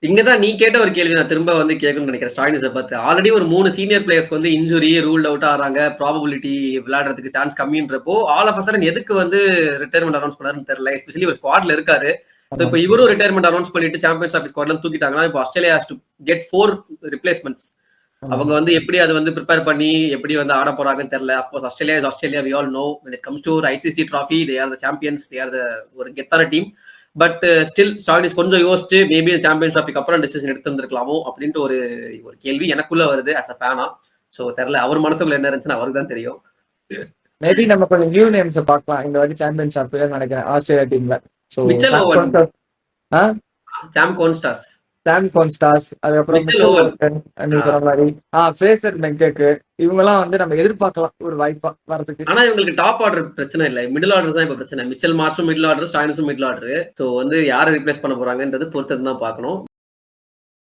இங்கதான் நீ கேட்ட ஒரு கேள்வி நான் திரும்ப வந்து கேட்கணும்னு நினைக்கிறேன் ஸ்டாயினிஸை பார்த்து. ஆல்ரெடி ஒரு 3 சீனியர் பிளேயர்ஸ்க்கு வந்து இன்ஜுரி ரூல்ட் அவுட் ஆறாங்க, ப்ராபபிலிட்டி விளையாடுறதுக்கு சான்ஸ் கம்மின்றப்போ ஆல் ஆஃப் அ சடன் எதுக்கு வந்து ரிட்டையர்மெண்ட் அனௌன்ஸ் பண்ணாருன்னு தெரியல. எஸ்பெஷலி ஒரு ஸ்குவாட்ல இருக்காரு. ஸோ இப்போ இவரும் ரிட்டையர்மெண்ட் அனௌன்ஸ் பண்ணிட்டு சாம்பியன்ஸ் ஆஃப் ஸ்குவாட்ல தூக்கிட்டாங்கன்னா இப்போ Australia has to get 4 replacements. அவங்க வந்து எப்படி அதை வந்து ப்ரிப்பேர் பண்ணி எப்படி வந்து ஆட போறாங்கன்னு தெரியல. Of course Australia is Australia, we all know when it comes to ஒரு ICC trophy they are the champions, they are the ஒரு கெத்தான டீம். பட் ஸ்டில் ஸ்டாயினிஸ் கொஞ்சம் யோசிச்சு மேபி சாம்பியன்ஸ் ட்ராஃபிக்கு அப்புறம் டிசிஷன் எடுத்திருந்திருக்கலாமோ அப்படின்ட்டு ஒரு ஒரு கேள்வி எனக்குள்ள வருது அஸ் அ ஃபேனா. ஸோ தெரியல அவர் மனசுக்குள்ள என்ன இருந்துச்சுன்னு அவருக்கு தான் தெரியும். மேபி நம்ம கொஞ்சம் நியூ நேம்ஸ் பார்க்கலாம் இந்த வாட்டி சாம்பியன்ஷிப் நினைக்கிறேன் ஆஸ்திரேலியா டீம்ல. So Mitchell Owen, Sam Konstas, Sam Konstas, அதுக்கப்புறம் மிச்சல் மிச்சல் ஓவன். ஓவன் நீ சொன்ன மாதிரி ஃப்ரேசர் மெக்கேக்கு இவங்கெல்லாம் வந்து நம்ம எதிர்பார்க்கலாம் ஒரு வாய்ப்பா வரதுக்கு. ஆனா இவங்களுக்கு டாப் ஆர்டர் பிரச்சனை இல்லை, மிடில் ஆர்டர் தான் இப்ப பிரச்சனை. மிச்சல் மார்ஸும் மிடில் ஆர்டர், ஸ்டாயினிஸும் மிடில் ஆர்டர். ஸோ வந்து யாரை ரிப்ளேஸ் பண்ண போறாங்கன்றது பொறுத்தது தான் பார்க்கணும்.